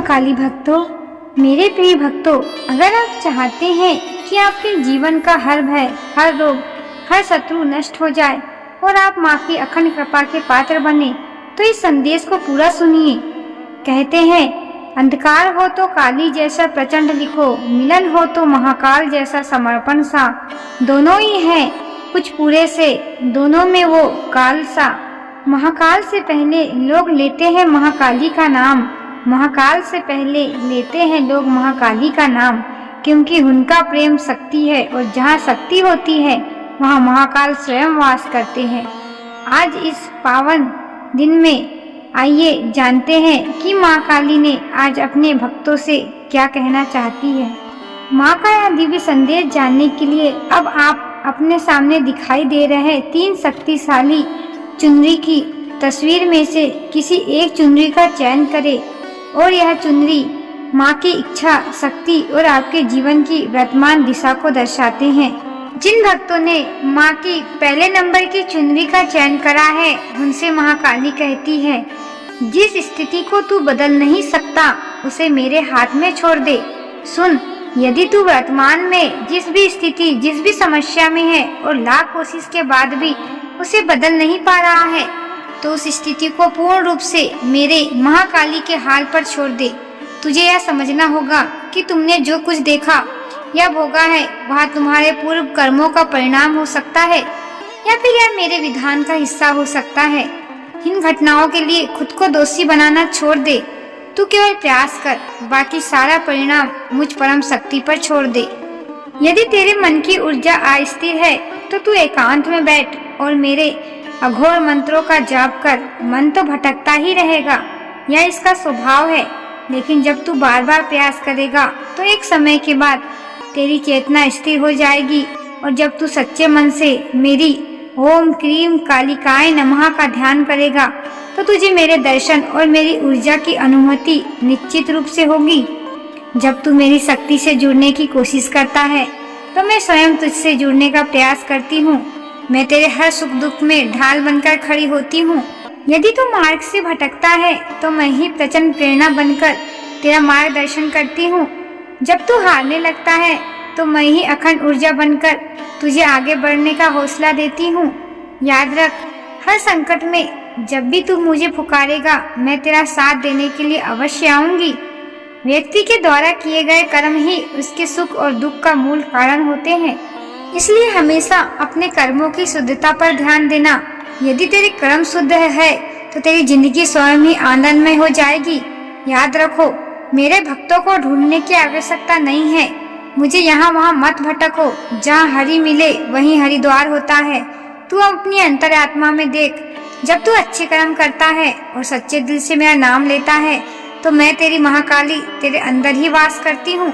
महाकाली भक्तों, मेरे प्रिय भक्तों, अगर आप चाहते हैं कि आपके जीवन का हर भय, हर रोग, हर शत्रु नष्ट हो जाए और आप माँ की अखंड कृपा के पात्र बने, तो इस संदेश को पूरा सुनिए। कहते हैं, अंधकार हो तो काली जैसा प्रचंड लिखो, मिलन हो तो महाकाल जैसा समर्पण सा। दोनों ही है कुछ पूरे से, दोनों में वो काल सा। महाकाल से पहले लोग लेते हैं महाकाली का नाम, महाकाल से पहले लेते हैं लोग महाकाली का नाम, क्योंकि उनका प्रेम शक्ति है और जहाँ शक्ति होती है वहाँ महाकाल स्वयं वास करते हैं। आज इस पावन दिन में आइए जानते हैं कि माँ काली ने आज अपने भक्तों से क्या कहना चाहती है। माँ का यह दिव्य संदेश जानने के लिए अब आप अपने सामने दिखाई दे रहे 3 शक्तिशाली चुनरी की तस्वीर में से किसी एक चुनरी का चयन करें और यह चुनरी माँ की इच्छा, शक्ति और आपके जीवन की वर्तमान दिशा को दर्शाते हैं। जिन भक्तों ने माँ की पहले नंबर की चुनरी का चयन करा है, उनसे महाकाली कहती है, जिस स्थिति को तू बदल नहीं सकता उसे मेरे हाथ में छोड़ दे। सुन, यदि तू वर्तमान में जिस भी स्थिति, जिस भी समस्या में है और लाख कोशिश के बाद भी उसे बदल नहीं पा रहा है, तो उस स्थिति को पूर्ण रूप से मेरे महाकाली के हाल पर छोड़ दे। तुझे यह समझना होगा कि तुमने जो कुछ देखा या भोगा है वह तुम्हारे पूर्व कर्मों का परिणाम हो सकता है या फिर यह मेरे विधान का हिस्सा हो सकता है। इन घटनाओं के लिए खुद को दोषी बनाना छोड़ दे। तू केवल प्रयास कर, बाकी सारा परिणाम मुझ परम शक्ति पर छोड़ दे। यदि तेरे मन की ऊर्जा अस्थिर है तो तू एकांत में बैठ और मेरे अघोर मंत्रों का जाप कर। मन तो भटकता ही रहेगा, यह इसका स्वभाव है, लेकिन जब तू बार बार प्रयास करेगा तो एक समय के बाद तेरी चेतना स्थिर हो जाएगी और जब तू सच्चे मन से मेरी ओम क्रीम कालिकाय नमः का ध्यान करेगा तो तुझे मेरे दर्शन और मेरी ऊर्जा की अनुभूति निश्चित रूप से होगी। जब तू मेरी शक्ति से जुड़ने की कोशिश करता है तो मैं स्वयं तुझसे जुड़ने का प्रयास करती हूँ। मैं तेरे हर सुख दुख में ढाल बनकर खड़ी होती हूँ। यदि तू मार्ग से भटकता है तो मैं ही प्रचंड प्रेरणा बनकर तेरा मार्गदर्शन करती हूँ। जब तू हारने लगता है तो मैं ही अखंड ऊर्जा बनकर तुझे आगे बढ़ने का हौसला देती हूँ। याद रख, हर संकट में जब भी तू मुझे पुकारेगा मैं तेरा साथ देने के लिए अवश्य आऊंगी। व्यक्ति के द्वारा किए गए कर्म ही उसके सुख और दुख का मूल कारण होते हैं, इसलिए हमेशा अपने कर्मों की शुद्धता पर ध्यान देना। यदि तेरे कर्म शुद्ध है तो तेरी जिंदगी स्वयं ही आनंदमय हो जाएगी। याद रखो, मेरे भक्तों को ढूंढने की आवश्यकता नहीं है। मुझे यहाँ वहाँ मत भटको, जहाँ हरि मिले वहीं हरिद्वार होता है। तू अपनी अंतरात्मा में देख, जब तू अच्छे कर्म करता है और सच्चे दिल से मेरा नाम लेता है तो मैं तेरी महाकाली तेरे अंदर ही वास करती हूँ।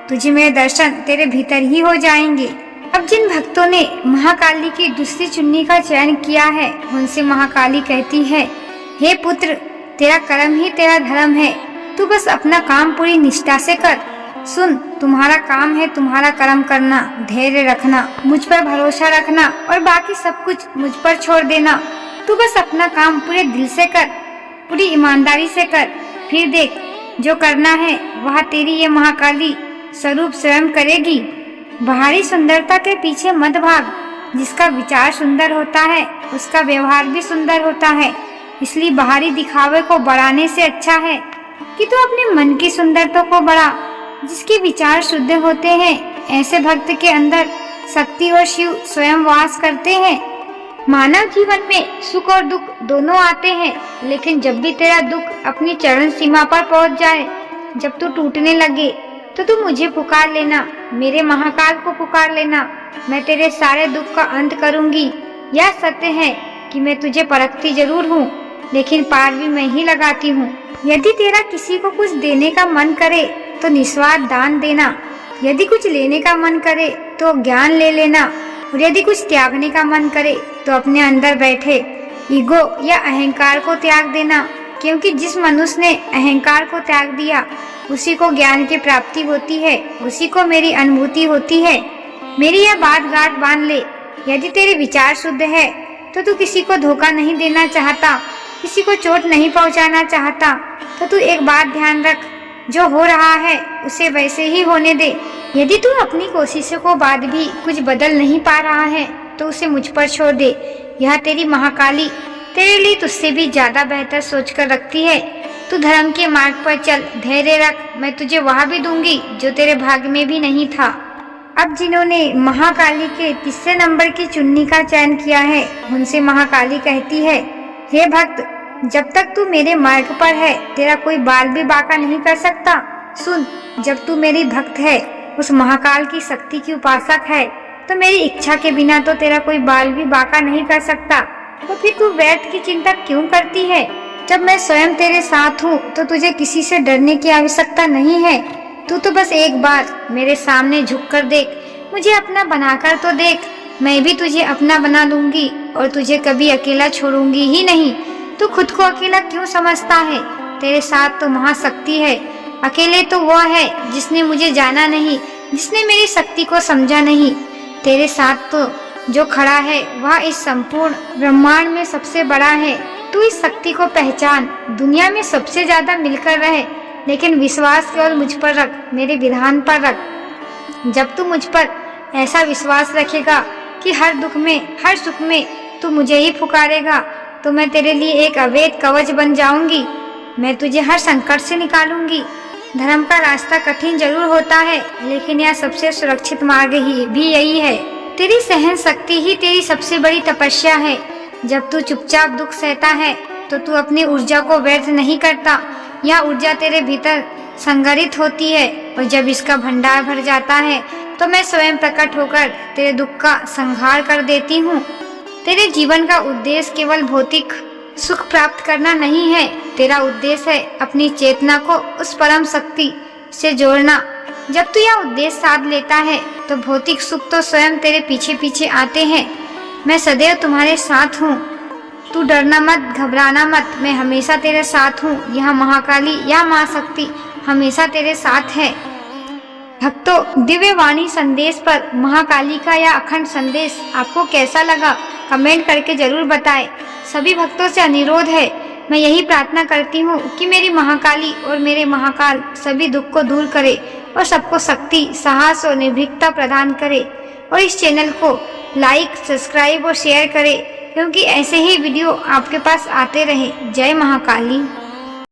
तुझे मेरे दर्शन तेरे भीतर ही हो जाएंगे। अब जिन भक्तों ने महाकाली की दूसरी चुन्नी का चयन किया है, उनसे महाकाली कहती है, हे पुत्र, तेरा कर्म ही तेरा धर्म है। तू बस अपना काम पूरी निष्ठा से कर। सुन, तुम्हारा काम है तुम्हारा कर्म करना, धैर्य रखना, मुझ पर भरोसा रखना और बाकी सब कुछ मुझ पर छोड़ देना। तू बस अपना काम पूरे दिल से कर, पूरी ईमानदारी से कर। फिर देख, जो करना है वह तेरी ये महाकाली स्वरूप स्वयं करेगी। बाहरी सुंदरता के पीछे मत भाग। जिसका विचार सुंदर होता है उसका व्यवहार भी सुंदर होता है। इसलिए बाहरी दिखावे को बढ़ाने से अच्छा है कि तू अपने मन की सुंदरता को बढ़ा। जिसके विचार शुद्ध होते हैं, ऐसे भक्त के अंदर शक्ति और शिव स्वयं वास करते हैं। मानव जीवन में सुख और दुख दोनों आते हैं, लेकिन जब भी तेरा दुख अपनी चरम सीमा पर पहुंच जाए, जब तू टूटने लगे, तो तू मुझे पुकार लेना, मेरे महाकाल को पुकार लेना। मैं तेरे सारे दुख का अंत करूंगी। यह सत्य है कि मैं तुझे परखती जरूर हूँ, लेकिन पार भी मैं ही लगाती हूँ। यदि तेरा किसी को कुछ देने का मन करे तो निस्वार्थ दान देना। यदि कुछ लेने का मन करे तो ज्ञान ले लेना, और यदि कुछ त्यागने का मन करे तो अपने अंदर बैठे ईगो या अहंकार को त्याग देना, क्योंकि जिस मनुष्य ने अहंकार को त्याग दिया उसी को ज्ञान की प्राप्ति होती है, उसी को मेरी अनुभूति होती है। मेरी यह बात गांठ बांध ले, यदि तेरे विचार शुद्ध है तो तू किसी को धोखा नहीं देना चाहता, किसी को चोट नहीं पहुंचाना चाहता, तो तू एक बात ध्यान रख, जो हो रहा है उसे वैसे ही होने दे। यदि तू अपनी कोशिशों को बाद भी कुछ बदल नहीं पा रहा है तो उसे मुझ पर छोड़ दे। यह तेरी महाकाली तेरे लिए तुझसे भी ज्यादा बेहतर सोच कर रखती है। तू धर्म के मार्ग पर चल, धैर्य रख, मैं तुझे वह भी दूंगी जो तेरे भाग्य में भी नहीं था। अब जिन्होंने महाकाली के तीसरे नंबर की चुन्नी का चयन किया है उनसे महाकाली कहती है, हे भक्त, जब तक तू मेरे मार्ग पर है तेरा कोई बाल भी बांका नहीं कर सकता। सुन, जब तू मेरी भक्त है, उस महाकाल की शक्ति की उपासक है, तो मेरी इच्छा के बिना तो तेरा कोई बाल भी बांका नहीं कर सकता। तो फिर तू व्यर्थ की चिंता क्यों करती है? जब मैं स्वयं तेरे साथ हूँ तो तुझे किसी से डरने की आवश्यकता नहीं है। तू तो बस एक बार मेरे सामने झुककर देख, मुझे अपना बनाकर तो देख। मैं भी तुझे अपना बना लूंगी और तुझे कभी अकेला छोड़ूंगी ही नहीं। तू खुद को अकेला क्यों समझता है? तेरे साथ तो महाशक्ति है। अकेले तो वह है जिसने मुझे जाना नहीं, जिसने मेरी शक्ति को समझा नहीं। तेरे साथ तो जो खड़ा है वह इस संपूर्ण ब्रह्मांड में सबसे बड़ा है। तू इस शक्ति को पहचान, दुनिया में सबसे ज्यादा मिलकर रहे, लेकिन विश्वास केवल मुझ पर रख, मेरे विधान पर रख। जब तू मुझ पर ऐसा विश्वास रखेगा कि हर दुख में हर सुख में तू मुझे ही पुकारेगा, तो मैं तेरे लिए एक अवैध कवच बन जाऊंगी। मैं तुझे हर संकट से निकालूंगी। धर्म का रास्ता कठिन जरूर होता है, लेकिन यह सबसे सुरक्षित मार्ग ही भी यही है। तेरी सहन शक्ति ही तेरी सबसे बड़ी तपस्या है। जब तू चुपचाप दुख सहता है तो तू अपनी ऊर्जा को व्यर्थ नहीं करता। यह ऊर्जा तेरे भीतर संग्रहित होती है और जब इसका भंडार भर जाता है तो मैं स्वयं प्रकट होकर तेरे दुख का संहार कर देती हूँ। तेरे जीवन का उद्देश्य केवल भौतिक सुख प्राप्त करना नहीं है। तेरा उद्देश्य है अपनी चेतना को उस परम शक्ति से जोड़ना। जब तू यह उद्देश्य साध लेता है तो भौतिक सुख तो स्वयं तेरे पीछे पीछे आते हैं। मैं सदैव तुम्हारे साथ हूँ। तू डरना मत, घबराना मत, मैं हमेशा तेरे साथ हूँ। यह महाकाली या माँ शक्ति हमेशा तेरे साथ है। भक्तों, दिव्य वाणी संदेश पर महाकाली का यह अखंड संदेश आपको कैसा लगा? कमेंट करके जरूर बताएं। सभी भक्तों से अनुरोध है, मैं यही प्रार्थना करती हूँ कि मेरी महाकाली और मेरे महाकाल सभी दुख को दूर करे और सबको शक्ति, साहस और निर्भीकता प्रदान करे। और इस चैनल को लाइक, सब्सक्राइब और शेयर करें, क्योंकि ऐसे ही वीडियो आपके पास आते रहे। जय महाकाली।